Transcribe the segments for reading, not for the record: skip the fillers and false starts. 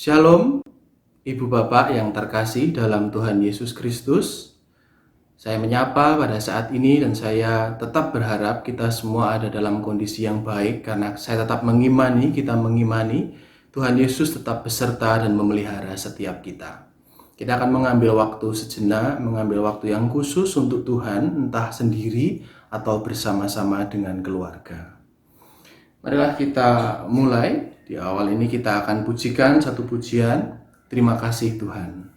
Shalom, Ibu Bapak yang terkasih dalam Tuhan Yesus Kristus. Saya menyapa pada saat ini dan saya tetap berharap kita semua ada dalam kondisi yang baik karena saya tetap kita mengimani Tuhan Yesus tetap beserta dan memelihara setiap kita. Kita akan mengambil waktu sejenak, mengambil waktu yang khusus untuk Tuhan, entah sendiri atau bersama-sama dengan keluarga. Marilah kita mulai. Di awal ini kita akan pujikan satu pujian. Terima kasih Tuhan.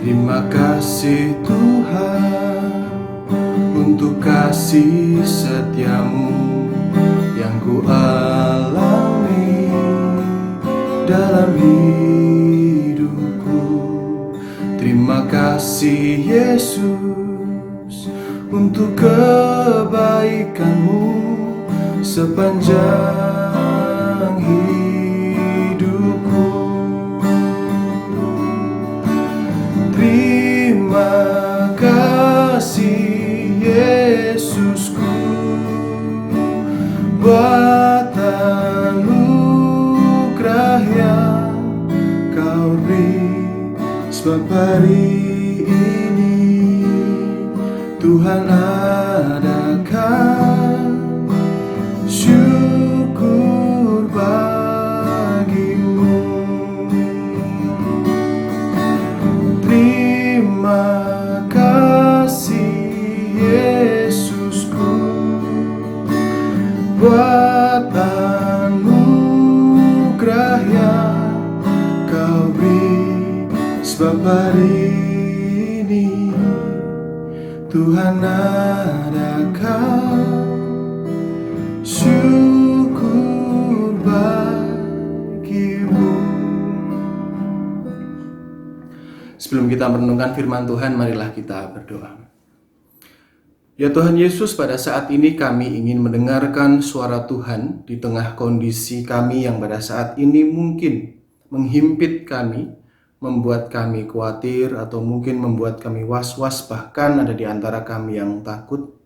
Terima kasih Tuhan untuk kasih setiamu yang ku alami dalam hidupku. Terima kasih Yesus untuk kebaikanmu sepanjang hidupku. Terima kasih Yesusku buat anugerah yang kau beri, sebab hari ini Tuhan adakan syukur bagimu. Terima kasih Yesusku buat anugerah yang kau beri, sebab hari ini Tuhan adakan syukur bagimu. Sebelum kita merenungkan firman Tuhan, marilah kita berdoa. Ya Tuhan Yesus, pada saat ini kami ingin mendengarkan suara Tuhan di tengah kondisi kami yang pada saat ini mungkin menghimpit kami, membuat kami khawatir atau mungkin membuat kami was-was, bahkan ada di antara kami yang takut.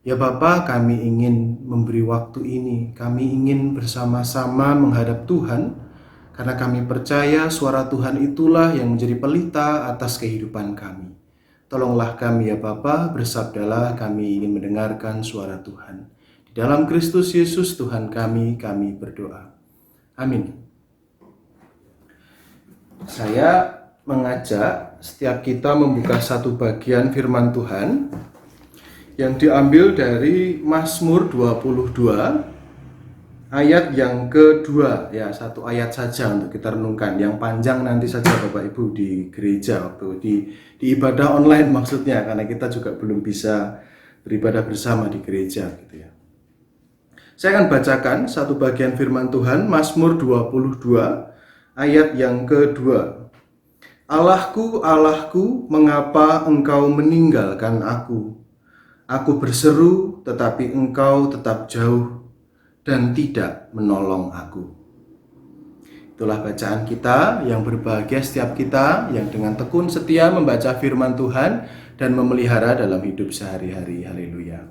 Ya Bapa, kami ingin memberi waktu ini, kami ingin bersama-sama menghadap Tuhan, karena kami percaya suara Tuhan itulah yang menjadi pelita atas kehidupan kami. Tolonglah kami ya Bapa, bersabdalah, kami ingin mendengarkan suara Tuhan. Di dalam Kristus Yesus Tuhan kami berdoa. Amin. Saya mengajak setiap kita membuka satu bagian firman Tuhan yang diambil dari Mazmur 22 ayat yang kedua, ya satu ayat saja untuk kita renungkan. Yang panjang nanti saja Bapak Ibu di gereja waktu di ibadah online maksudnya, karena kita juga belum bisa beribadah bersama di gereja gitu ya. Saya akan bacakan satu bagian firman Tuhan, Mazmur 22 ayat yang kedua. Allahku, Allahku, mengapa engkau meninggalkan aku? Aku berseru tetapi engkau tetap jauh dan tidak menolong aku. Itulah bacaan kita. Yang berbahagia setiap kita yang dengan tekun setia membaca firman Tuhan dan memelihara dalam hidup sehari-hari. Haleluya.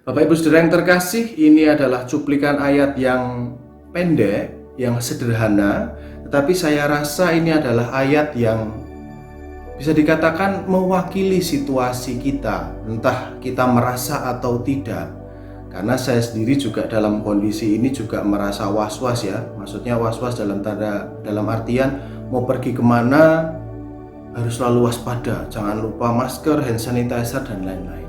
Bapak Ibu Saudara yang terkasih, ini adalah cuplikan ayat yang pendek, yang sederhana, tetapi saya rasa ini adalah ayat yang bisa dikatakan mewakili situasi kita, entah kita merasa atau tidak. Karena saya sendiri juga dalam kondisi ini juga merasa was-was ya. Maksudnya was-was dalam artian mau pergi kemana harus selalu waspada. Jangan lupa masker, hand sanitizer, dan lain-lain.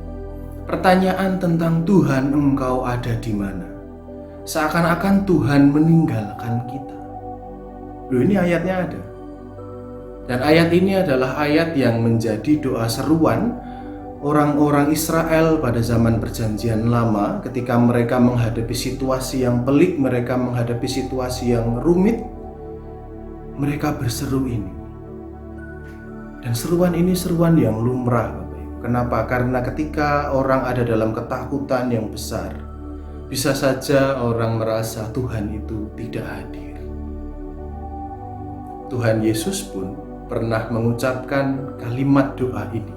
Pertanyaan tentang Tuhan, engkau ada di mana? Seakan-akan Tuhan meninggalkan kita. Loh, ini ayatnya ada. Dan ayat ini adalah ayat yang menjadi doa seruan orang-orang Israel pada zaman Perjanjian Lama ketika mereka menghadapi situasi yang pelik, mereka menghadapi situasi yang rumit, mereka berseru ini. Dan seruan ini seruan yang lumrah, Bapak Ibu. Kenapa? Karena ketika orang ada dalam ketakutan yang besar, bisa saja orang merasa Tuhan itu tidak hadir. Tuhan Yesus pun pernah mengucapkan kalimat doa ini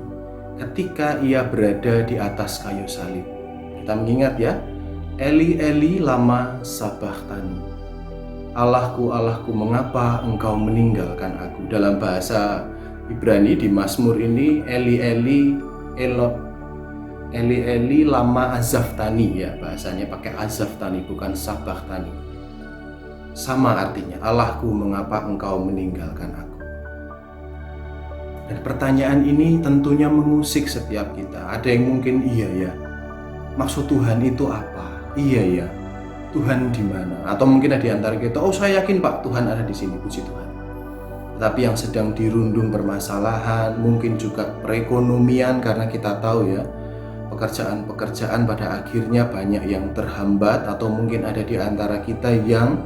ketika ia berada di atas kayu salib. Kita mengingat ya, Eli Eli lama sabachthani. Allahku, Allahku, mengapa engkau meninggalkan aku? Dalam bahasa Ibrani di Mazmur ini Eli Eli lama azabtani, ya, bahasanya pakai azabtani bukan sabachthani. Sama artinya, Allahku, mengapa engkau meninggalkan aku? Dan pertanyaan ini tentunya mengusik setiap kita. Ada yang mungkin iya ya, maksud Tuhan itu apa? Iya ya, Tuhan di mana? Atau mungkin ada di antara kita, oh saya yakin Pak, Tuhan ada di sini, puji Tuhan. Tetapi yang sedang dirundung permasalahan, mungkin juga perekonomian, karena kita tahu ya, pekerjaan-pekerjaan pada akhirnya banyak yang terhambat, atau mungkin ada di antara kita yang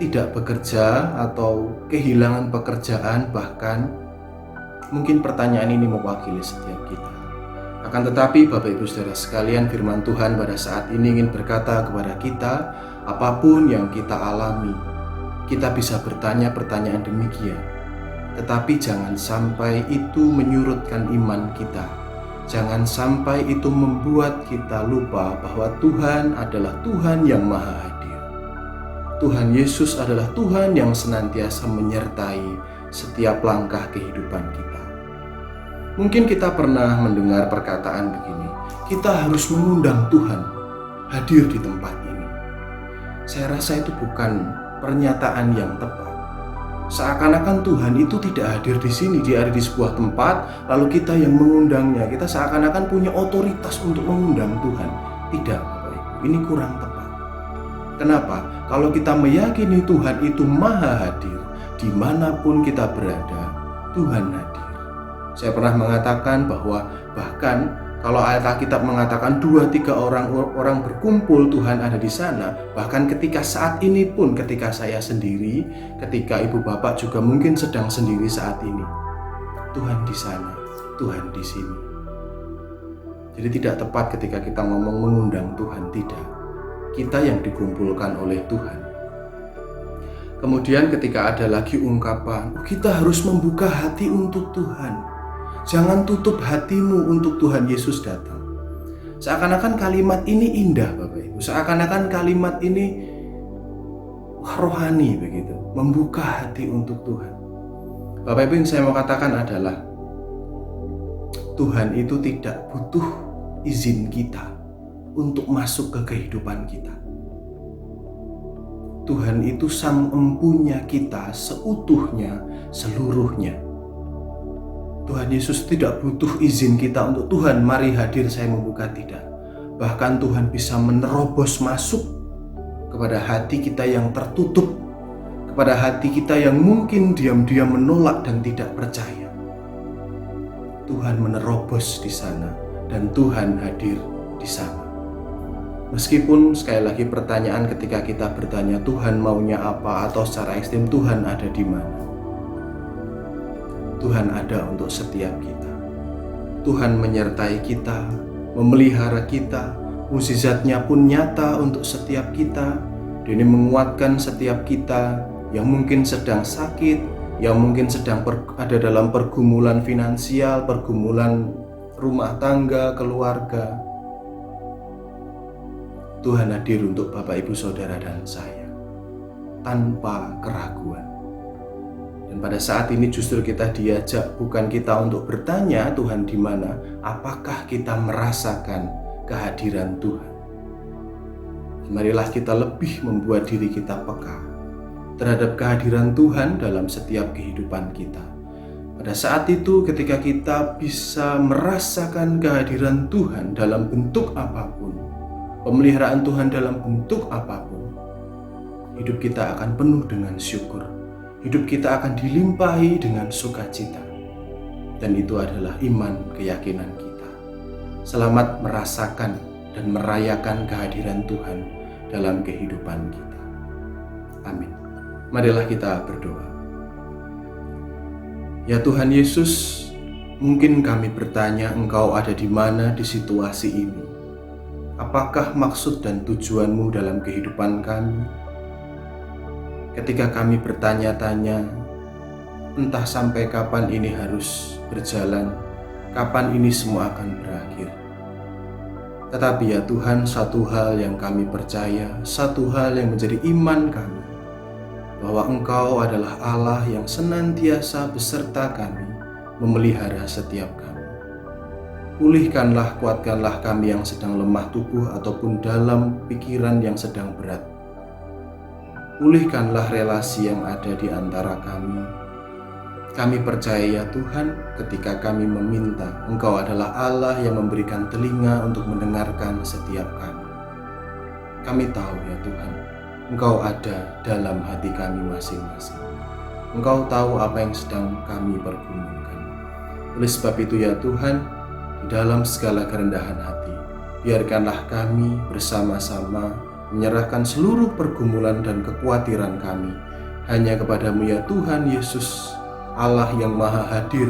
tidak bekerja atau kehilangan pekerjaan, bahkan mungkin pertanyaan ini mewakili setiap kita. Akan tetapi Bapak Ibu Saudara sekalian, firman Tuhan pada saat ini ingin berkata kepada kita, apapun yang kita alami, kita bisa bertanya pertanyaan demikian. Tetapi jangan sampai itu menyurutkan iman kita. Jangan sampai itu membuat kita lupa bahwa Tuhan adalah Tuhan yang Maha Hadir. Tuhan Yesus adalah Tuhan yang senantiasa menyertai setiap langkah kehidupan kita. Mungkin kita pernah mendengar perkataan begini, kita harus mengundang Tuhan hadir di tempat ini. Saya rasa itu bukan pernyataan yang tepat. Seakan-akan Tuhan itu tidak hadir di sini, dia ada di sebuah tempat, lalu kita yang mengundangnya. Kita seakan-akan punya otoritas untuk mengundang Tuhan. Tidak, Bapak Ibu, ini kurang tepat. Kenapa? Kalau kita meyakini Tuhan itu Maha Hadir, dimanapun kita berada, Tuhan hadir. Saya pernah mengatakan bahwa bahkan kalau ayat Alkitab mengatakan 2-3 orang berkumpul, Tuhan ada di sana. Bahkan ketika saat ini pun, ketika saya sendiri, ketika ibu bapak juga mungkin sedang sendiri saat ini, Tuhan di sana, Tuhan di sini. Jadi tidak tepat ketika kita ngomong mengundang Tuhan, tidak. Kita yang dikumpulkan oleh Tuhan. Kemudian ketika ada lagi ungkapan, kita harus membuka hati untuk Tuhan. Jangan tutup hatimu untuk Tuhan Yesus datang. Seakan-akan kalimat ini indah, Bapak Ibu. Seakan-akan kalimat ini rohani begitu, membuka hati untuk Tuhan. Bapak Ibu, yang saya mau katakan adalah Tuhan itu tidak butuh izin kita untuk masuk ke kehidupan kita. Tuhan itu sang empunya kita seutuhnya, seluruhnya. Tuhan Yesus tidak butuh izin kita untuk Tuhan, mari hadir saya membuka, tidak. Bahkan Tuhan bisa menerobos masuk kepada hati kita yang tertutup, kepada hati kita yang mungkin diam-diam menolak dan tidak percaya. Tuhan menerobos di sana dan Tuhan hadir di sana. Meskipun sekali lagi pertanyaan ketika kita bertanya Tuhan maunya apa, atau secara ekstrem Tuhan ada di mana? Tuhan ada untuk setiap kita. Tuhan menyertai kita, memelihara kita, mukjizatnya pun nyata untuk setiap kita. Dan ini menguatkan setiap kita yang mungkin sedang sakit, yang mungkin sedang ada dalam pergumulan finansial, pergumulan rumah tangga, keluarga. Tuhan hadir untuk Bapak Ibu Saudara dan saya tanpa keraguan. Dan pada saat ini justru kita diajak bukan kita untuk bertanya Tuhan di mana, apakah kita merasakan kehadiran Tuhan. Marilah kita lebih membuat diri kita peka terhadap kehadiran Tuhan dalam setiap kehidupan kita. Pada saat itu ketika kita bisa merasakan kehadiran Tuhan dalam bentuk apapun, pemeliharaan Tuhan dalam bentuk apapun, hidup kita akan penuh dengan syukur. Hidup kita akan dilimpahi dengan sukacita. Dan itu adalah iman, keyakinan kita. Selamat merasakan dan merayakan kehadiran Tuhan dalam kehidupan kita. Amin. Marilah kita berdoa. Ya Tuhan Yesus, mungkin kami bertanya Engkau ada di mana di situasi ini. Apakah maksud dan tujuan-Mu dalam kehidupan kami? Ketika kami bertanya-tanya, entah sampai kapan ini harus berjalan, kapan ini semua akan berakhir. Tetapi ya Tuhan, satu hal yang kami percaya, satu hal yang menjadi iman kami, bahwa Engkau adalah Allah yang senantiasa beserta kami, memelihara setiap kami. Pulihkanlah, kuatkanlah kami yang sedang lemah tubuh ataupun dalam pikiran yang sedang berat. Pulihkanlah relasi yang ada di antara kami. Kami percaya ya Tuhan, ketika kami meminta, Engkau adalah Allah yang memberikan telinga untuk mendengarkan setiap kami. Kami tahu ya Tuhan, Engkau ada dalam hati kami masing-masing. Engkau tahu apa yang sedang kami pergumulkan. Oleh sebab itu ya Tuhan, di dalam segala kerendahan hati, biarkanlah kami bersama-sama menyerahkan seluruh pergumulan dan kekhawatiran kami hanya kepadamu ya Tuhan Yesus, Allah yang maha hadir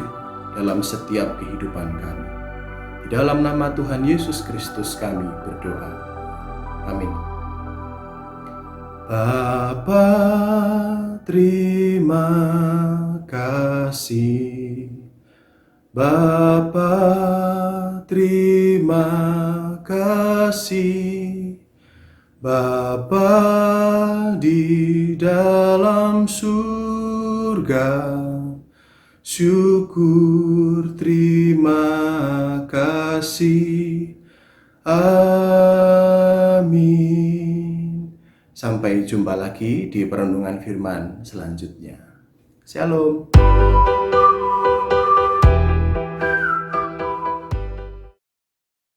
dalam setiap kehidupan kami. Di dalam nama Tuhan Yesus Kristus kami berdoa. Amin. Bapa, terima kasih. Bapa, terima kasih. Bapa di dalam surga, syukur terima kasih. Amin. Sampai jumpa lagi di perenungan firman selanjutnya. Shalom.